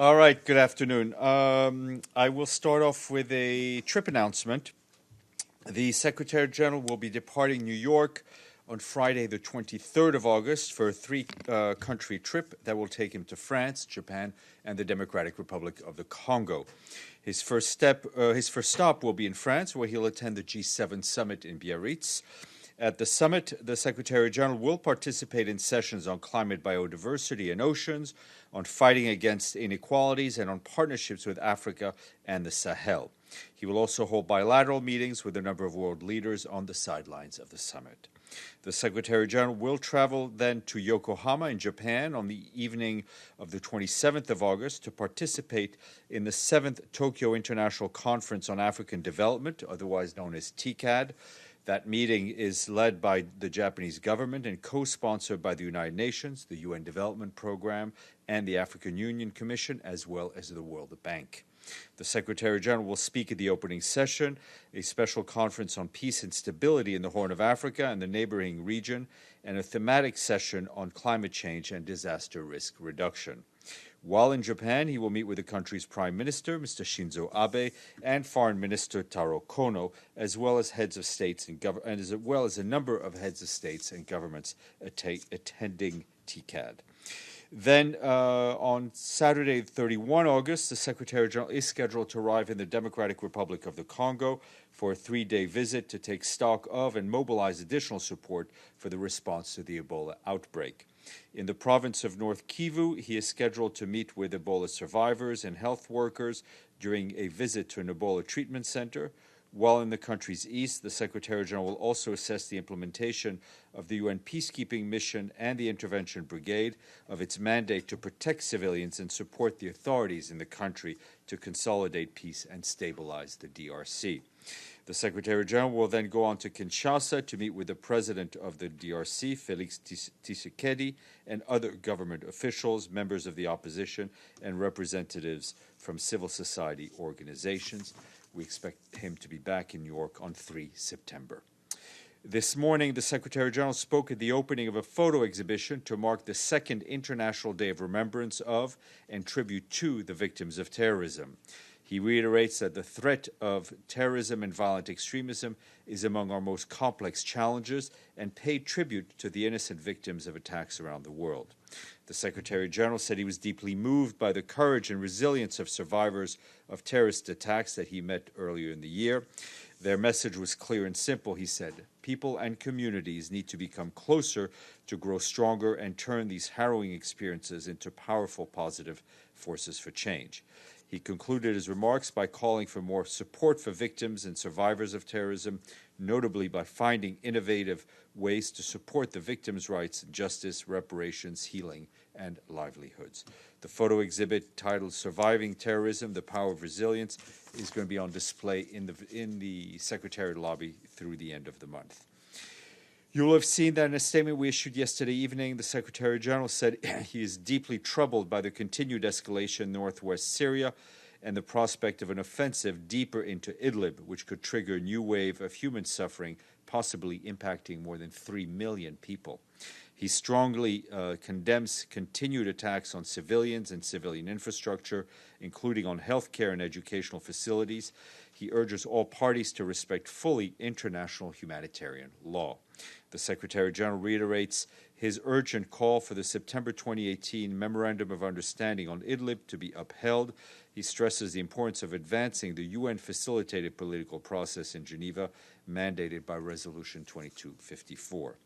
All right, good afternoon. I will start off with a trip announcement. The Secretary General will be departing New York on Friday, the 23rd of August, for a three-country trip that will take him to France, Japan, and the Democratic Republic of the Congo. His first stop will be in France, where he'll attend the G7 summit in Biarritz. At the summit, the Secretary General will participate in sessions on climate biodiversity and oceans, on fighting against inequalities, and on partnerships with Africa and the Sahel. He will also hold bilateral meetings with a number of world leaders on the sidelines of the summit. The Secretary General will travel then to Yokohama in Japan on the evening of the 27th of August to participate in the 7th Tokyo International Conference on African Development, otherwise known as TICAD. That meeting is led by the Japanese government and co-sponsored by the United Nations, the UN Development Program, and the African Union Commission, as well as the World Bank. The Secretary General will speak at the opening session, a special conference on peace and stability in the Horn of Africa and the neighboring region, and a thematic session on climate change and disaster risk reduction. While in Japan, he will meet with the country's Prime Minister, Mr. Shinzo Abe, and Foreign Minister Taro Kono, as well as heads of states and as well as a number of heads of states and governments attending TICAD. Then on Saturday, 31 August, the Secretary General is scheduled to arrive in the Democratic Republic of the Congo for a 3-day visit to take stock of and mobilize additional support for the response to the Ebola outbreak. In the province of North Kivu, he is scheduled to meet with Ebola survivors and health workers during a visit to an Ebola treatment center. While in the country's east, the Secretary General will also assess the implementation of the UN peacekeeping mission and the intervention brigade of its mandate to protect civilians and support the authorities in the country to consolidate peace and stabilize the DRC. The Secretary General will then go on to Kinshasa to meet with the President of the DRC, Félix Tshisekedi, and other government officials, members of the opposition, and representatives from civil society organizations. We expect him to be back in New York on 3 September. This morning, the Secretary General spoke at the opening of a photo exhibition to mark the second International Day of Remembrance of and tribute to the victims of terrorism. He reiterates that the threat of terrorism and violent extremism is among our most complex challenges and paid tribute to the innocent victims of attacks around the world. The Secretary General said he was deeply moved by the courage and resilience of survivors of terrorist attacks that he met earlier in the year. Their message was clear and simple, he said. People and communities need to become closer to grow stronger and turn these harrowing experiences into powerful positive forces for change. He concluded his remarks by calling for more support for victims and survivors of terrorism, notably by finding innovative ways to support the victims' rights, justice, reparations, healing, and livelihoods. The photo exhibit titled Surviving Terrorism, The Power of Resilience is going to be on display in the Secretariat lobby through the end of the month. You will have seen that in a statement we issued yesterday evening, the Secretary General said he is deeply troubled by the continued escalation in northwest Syria and the prospect of an offensive deeper into Idlib, which could trigger a new wave of human suffering, possibly impacting more than 3 million people. He strongly condemns continued attacks on civilians and civilian infrastructure, including on healthcare and educational facilities. He urges all parties to respect fully international humanitarian law. The Secretary General reiterates his urgent call for the September 2018 Memorandum of Understanding on Idlib to be upheld. He stresses the importance of advancing the UN-facilitated political process in Geneva, mandated by Resolution 2254.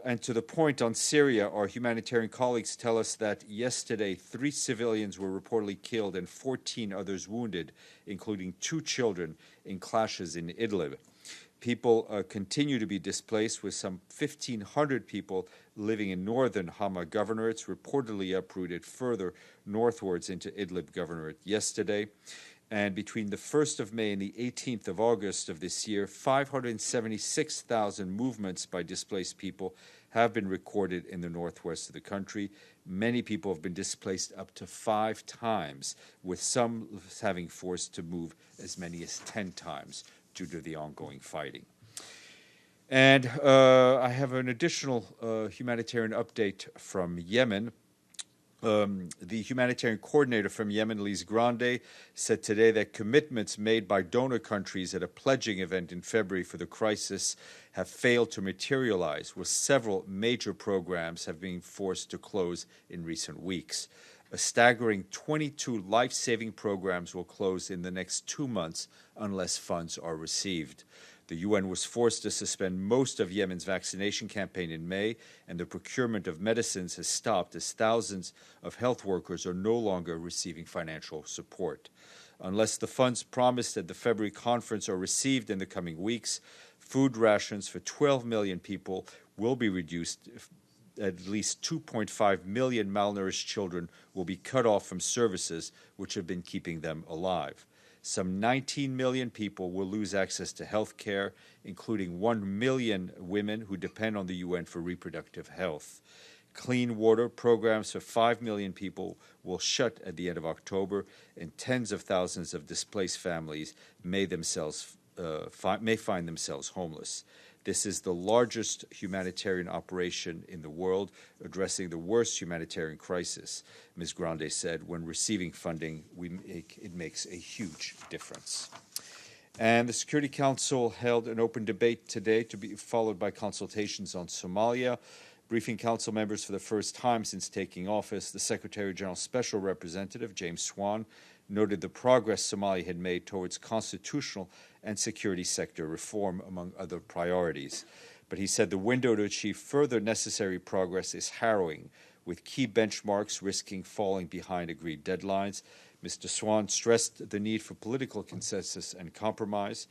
And to the point on Syria, our humanitarian colleagues tell us that yesterday 3 civilians were reportedly killed and 14 others wounded, including 2 children, in clashes in Idlib. People continue to be displaced, with some 1,500 people living in northern Hama governorates, reportedly uprooted further northwards into Idlib governorate yesterday. And between the 1st of May and the 18th of August of this year, 576,000 movements by displaced people have been recorded in the northwest of the country. Many people have been displaced up to 5 times, with some having forced to move as many as 10 times due to the ongoing fighting. And I have an additional humanitarian update from Yemen. The humanitarian coordinator from Yemen, Lise Grande, said today that commitments made by donor countries at a pledging event in February for the crisis have failed to materialize, with several major programs have been forced to close in recent weeks. A staggering 22 life-saving programs will close in the next 2 months unless funds are received. The UN was forced to suspend most of Yemen's vaccination campaign in May, and the procurement of medicines has stopped as thousands of health workers are no longer receiving financial support. Unless the funds promised at the February conference are received in the coming weeks, food rations for 12 million people will be reduced. At least 2.5 million malnourished children will be cut off from services which have been keeping them alive. Some 19 million people will lose access to health care, including 1 million women who depend on the UN for reproductive health. Clean water programs for 5 million people will shut at the end of October, and tens of thousands of displaced families may find themselves homeless. This is the largest humanitarian operation in the world, addressing the worst humanitarian crisis. Ms. Grande said, when receiving funding, it makes a huge difference. And the Security Council held an open debate today to be followed by consultations on Somalia. Briefing Council members for the first time since taking office, the Secretary General's Special Representative, James Swan, noted the progress Somalia had made towards constitutional and security sector reform, among other priorities. But he said the window to achieve further necessary progress is harrowing, with key benchmarks risking falling behind agreed deadlines. Mr. Swan stressed the need for political consensus and compromise.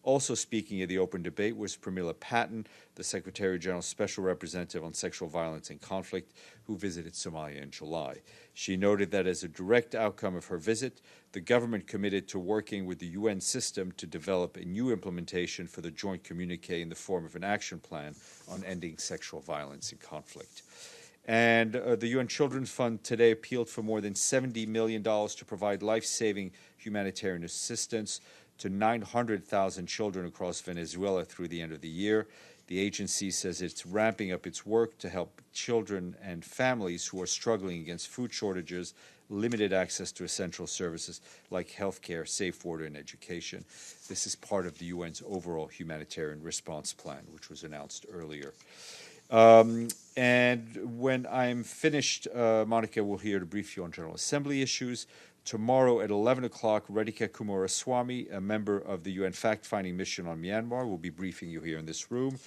Also speaking at the open debate was Pramila Patten, the Secretary General's Special Representative on Sexual Violence and Conflict, who visited Somalia in July. She noted that as a direct outcome of her visit, the government committed to working with the UN system to develop a new implementation for the joint communique in the form of an action plan on ending sexual violence and conflict. And the UN Children's Fund today appealed for more than $70 million to provide life-saving humanitarian assistance to 900,000 children across Venezuela through the end of the year. The agency says it's ramping up its work to help children and families who are struggling against food shortages, limited access to essential services like healthcare, safe water, and education. This is part of the UN's overall humanitarian response plan, which was announced earlier. And when I'm finished, Monica will here to brief you on General Assembly issues. Tomorrow at 11 o'clock, Radhika Kumaraswamy, a member of the UN fact-finding mission on Myanmar, will be briefing you here in this room.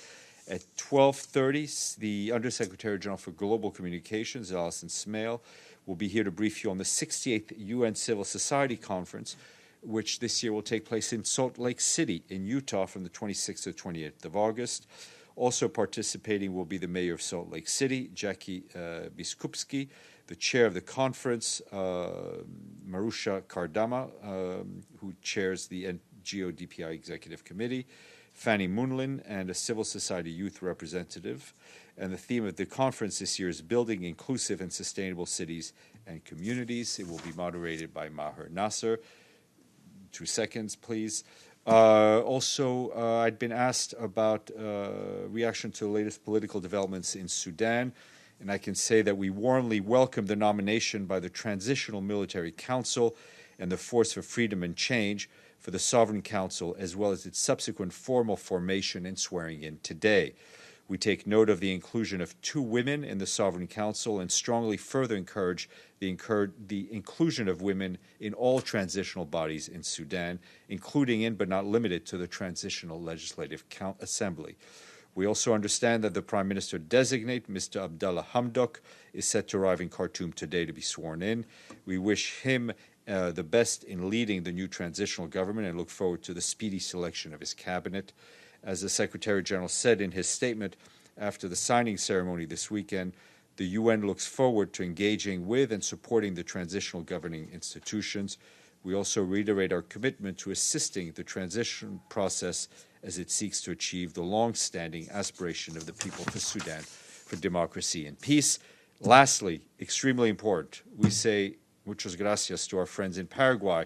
At 12:30, the Undersecretary General for Global Communications, Alison Smale, will be here to brief you on the 68th UN Civil Society Conference, which this year will take place in Salt Lake City in Utah from the 26th to 28th of August. Also participating will be the mayor of Salt Lake City, Jackie Biskupski, the chair of the conference, Marusha Kardama, who chairs the NGO-DPI Executive Committee, Fanny Munlin, and a civil society youth representative. And the theme of the conference this year is Building Inclusive and Sustainable Cities and Communities. It will be moderated by Maher Nasser. 2 seconds, please. I'd been asked about reaction to the latest political developments in Sudan, and I can say that we warmly welcome the nomination by the Transitional Military Council and the Force for Freedom and Change for the Sovereign Council, as well as its subsequent formal formation and swearing in today. We take note of the inclusion of 2 women in the Sovereign Council and strongly further encourage the inclusion of women in all transitional bodies in Sudan, including in but not limited to the Transitional Legislative Assembly. We also understand that the Prime Minister-designate, Mr. Abdallah Hamdok, is set to arrive in Khartoum today to be sworn in. We wish him the best in leading the new transitional government and look forward to the speedy selection of his cabinet. As the Secretary General said in his statement after the signing ceremony this weekend, the UN looks forward to engaging with and supporting the transitional governing institutions. We also reiterate our commitment to assisting the transition process as it seeks to achieve the long-standing aspiration of the people of Sudan for democracy and peace. Lastly, extremely important, we say muchas gracias to our friends in Paraguay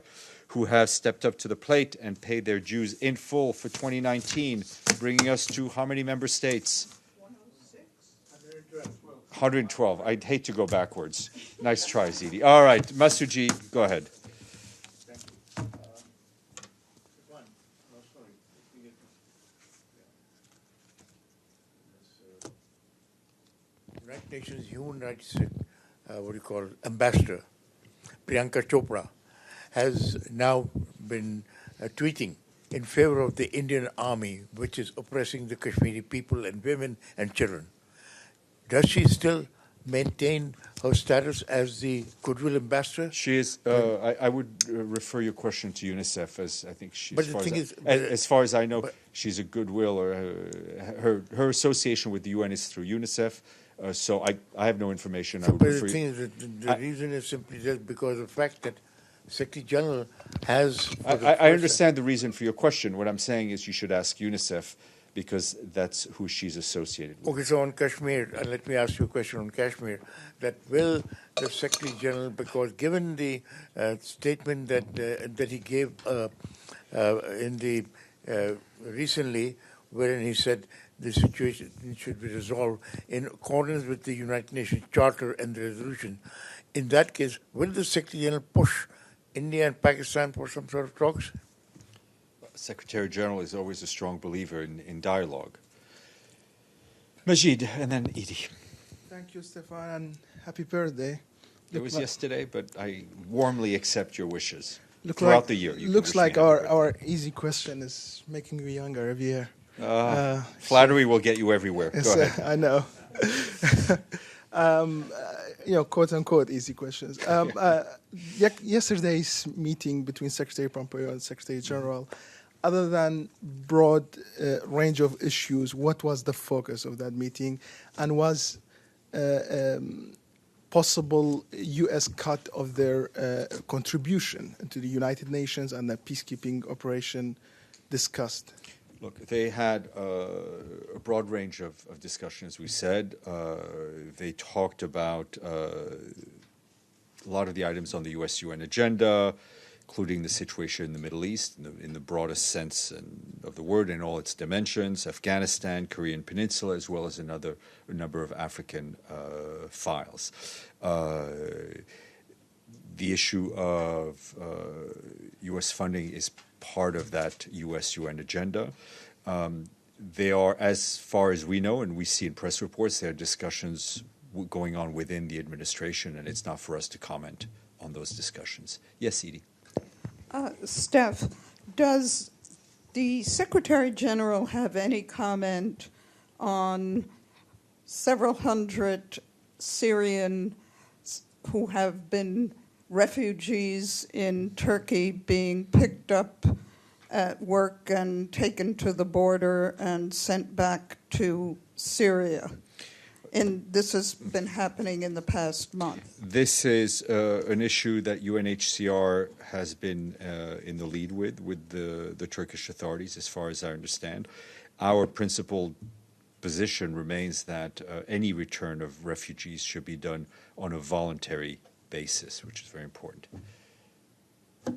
who have stepped up to the plate and paid their dues in full for 2019, bringing us to how many member states? 112. I'd hate to go backwards. Nice try, Zidi. All right, Masuji, go ahead. Thank you. United Nations Human Rights, ambassador, Priyanka Chopra, has now been tweeting in favor of the Indian army, which is oppressing the Kashmiri people and women and children. Does she still maintain her status as the goodwill ambassador? She is. I would refer your question to UNICEF, as I think she. But the thing is, as far as I know, she's a goodwill, or her association with the UN is through UNICEF. So I have no information. So, but the thing is, the reason is simply just because of the fact that Secretary General has. I understand the reason for your question. What I'm saying is you should ask UNICEF, because that's who she's associated with. Okay, so on Kashmir, let me ask you a question on Kashmir. That will the Secretary General, because given the statement that he gave in the recently, wherein he said the situation should be resolved in accordance with the United Nations Charter and the resolution, in that case, will the Secretary General push India and Pakistan for some sort of talks? Secretary General is always a strong believer in dialogue. Majid, and then Edie. Thank you, Stéphane, and happy birthday. It was yesterday, but I warmly accept your wishes Throughout throughout the year. Looks like our easy question is making you younger every year. Flattery will get you everywhere. Go ahead. I know. Quote unquote easy questions. Yesterday's meeting between Secretary Pompeo and Secretary General, other than broad range of issues, what was the focus of that meeting, and was possible U.S. cut of their contribution to the United Nations and the peacekeeping operation discussed? Look, they had a broad range of discussion, as we said. They talked about a lot of the items on the U.S.-UN agenda, including the situation in the Middle East, in the broadest sense of the word, in all its dimensions, Afghanistan, Korean Peninsula, as well as a number of African files. The issue of U.S. funding is part of that U.S.-UN agenda. They are, as far as we know, and we see in press reports, there are discussions going on within the administration, and it's not for us to comment on those discussions. Yes, Edie. Steph, does the Secretary General have any comment on several hundred Syrians who have been refugees in Turkey being picked up at work and taken to the border and sent back to Syria? And this has been happening in the past month. This is an issue that UNHCR has been in the lead with the Turkish authorities, as far as I understand. Our principal position remains that any return of refugees should be done on a voluntary basis, which is very important.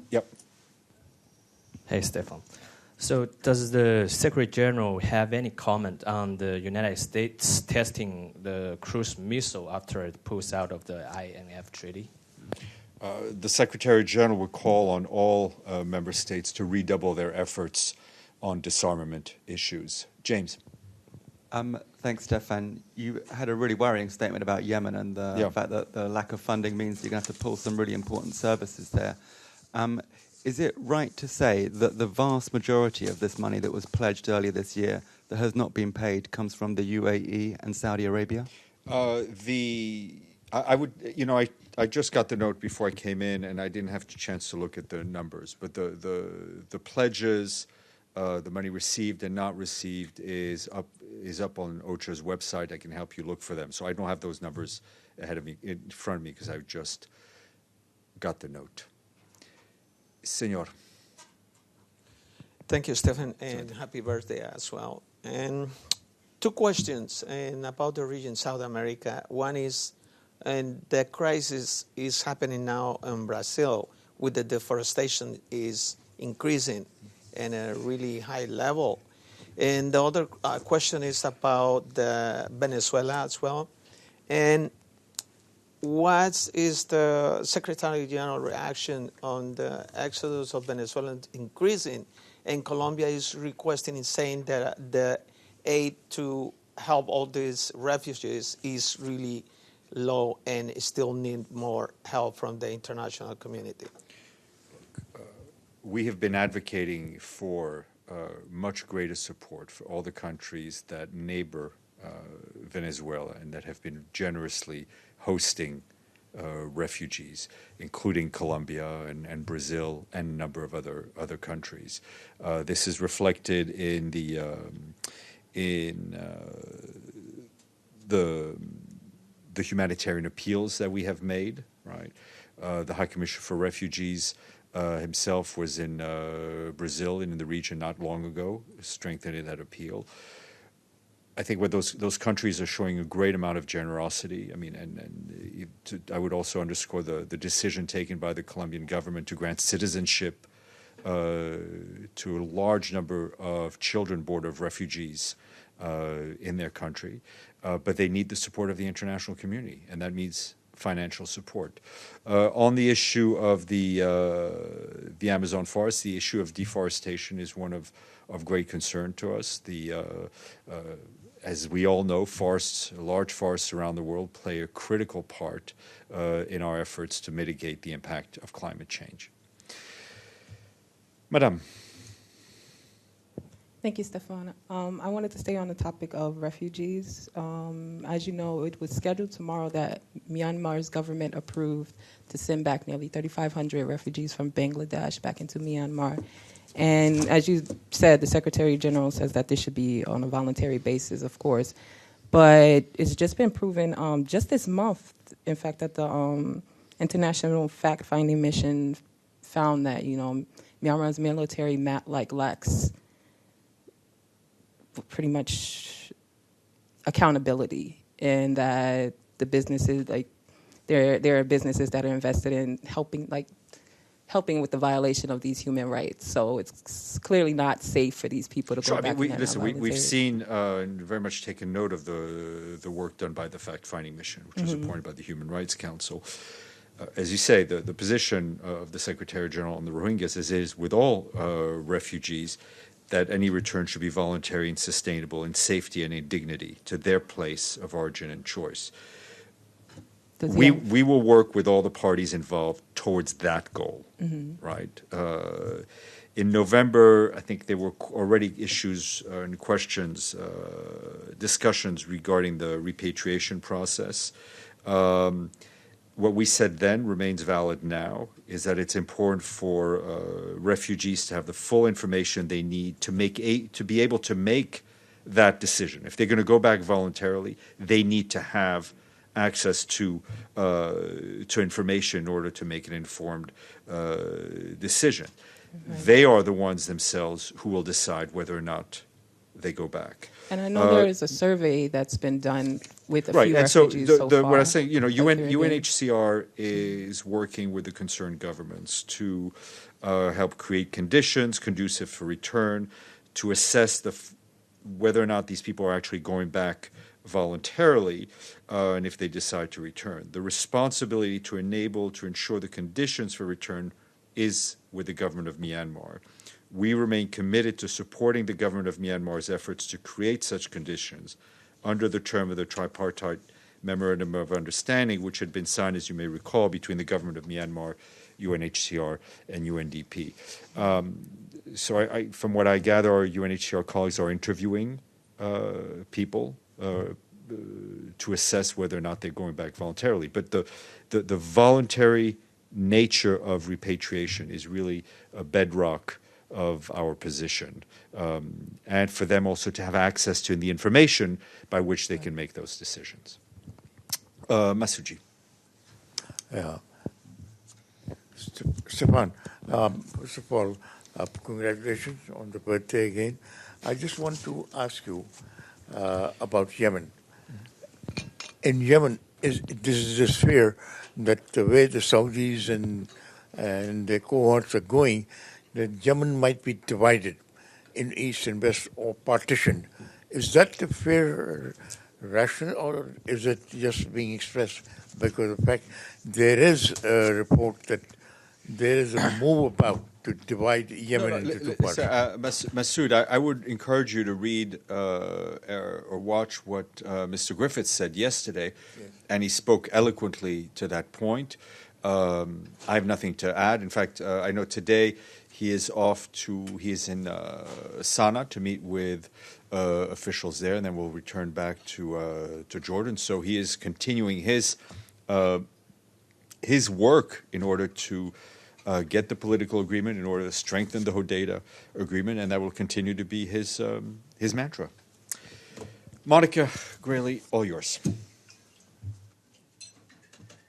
Yep. Hey, Stéphane. So does the Secretary General have any comment on the United States testing the cruise missile after it pulls out of the INF treaty? The Secretary General would call on all member states to redouble their efforts on disarmament issues. James. Thanks, Stéphane. You had a really worrying statement about Yemen and the fact that the lack of funding means you're going to have to pull some really important services there. Is it right to say that the vast majority of this money that was pledged earlier this year that has not been paid comes from the UAE and Saudi Arabia? I just got the note before I came in, and I didn't have a chance to look at the numbers. But the pledges, the money received and not received, is up on OCHA's website. I can help you look for them. So I don't have those numbers in front of me because I just got the note. Senor. Thank you, Stéphane, and happy birthday as well. And two questions about the region, South America. One is, and the crisis is happening now in Brazil, with the deforestation is increasing in a really high level. And the other question is about Venezuela as well. And what is the Secretary General reaction on the exodus of Venezuelans increasing? And Colombia is requesting and saying that the aid to help all these refugees is really low and still need more help from the international community. We have been advocating for much greater support for all the countries that neighbor Venezuela and that have been generously hosting refugees, including Colombia and Brazil and a number of other countries. This is reflected in the humanitarian appeals that we have made. Right, the High Commissioner for Refugees himself was in Brazil and in the region not long ago, strengthening that appeal. I think what those countries are showing a great amount of generosity. I mean, I would also underscore the decision taken by the Colombian government to grant citizenship to a large number of children born of refugees in their country. But they need the support of the international community, and that means financial support. On the issue of the Amazon forest, the issue of deforestation is one of great concern to us. As we all know, large forests around the world play a critical part in our efforts to mitigate the impact of climate change. Madame. Thank you, Stéphane. I wanted to stay on the topic of refugees. As you know, it was scheduled tomorrow that Myanmar's government approved to send back nearly 3,500 refugees from Bangladesh back into Myanmar. And as you said, the Secretary General says that this should be on a voluntary basis, of course. But it's just been proven just this month, in fact, that the International Fact-Finding Mission found that, Myanmar's military lacks pretty much accountability, and that the businesses, there are businesses that are invested in helping with the violation of these human rights. So it's clearly not safe for these people to go back. We've seen and very much taken note of the work done by the fact-finding mission, which was appointed by the Human Rights Council. As you say, the position of the Secretary General on the Rohingyas is with all refugees, that any return should be voluntary and sustainable in safety and in dignity to their place of origin and choice. We will work with all the parties involved towards that goal, right? In November, I think there were already issues and questions, discussions regarding the repatriation process. What we said then remains valid now, is that it's important for refugees to have the full information they need to be able to make that decision. If they're going to go back voluntarily, they need to have access to information in order to make an informed decision. Right. They are the ones themselves who will decide whether or not they go back. And I know there is a survey that's been done with a few refugees so far. What I'm saying, UNHCR is working with the concerned governments to help create conditions conducive for return, to assess whether or not these people are actually going back voluntarily, and if they decide to return. The responsibility to ensure the conditions for return is with the government of Myanmar. We remain committed to supporting the government of Myanmar's efforts to create such conditions under the term of the tripartite Memorandum of Understanding, which had been signed, as you may recall, between the government of Myanmar, UNHCR, and UNDP. So from what I gather, our UNHCR colleagues are interviewing people to assess whether or not they're going back voluntarily. But the voluntary nature of repatriation is really a bedrock of our position, and for them also to have access to the information by which they can make those decisions. Masuji. Yeah. Stéphane, first of all, congratulations on the birthday again. I just want to ask you about Yemen. In Yemen, this is this fear that the way the Saudis and their cohorts are going, that Yemen might be divided in east and west or partitioned. Is that the fear rational, or is it just being expressed because of the fact there is a report that there is a move about to divide Yemen into two parts? Masood, I would encourage you to read or watch what Mr. Griffiths said yesterday, and he spoke eloquently to that point. I have nothing to add. In fact, I know today he is in Sana'a to meet with officials there, and then we'll return back to Jordan. So he is continuing his work in order to get the political agreement, in order to strengthen the Hodeidah agreement, and that will continue to be his mantra. Monica Grayley, all yours.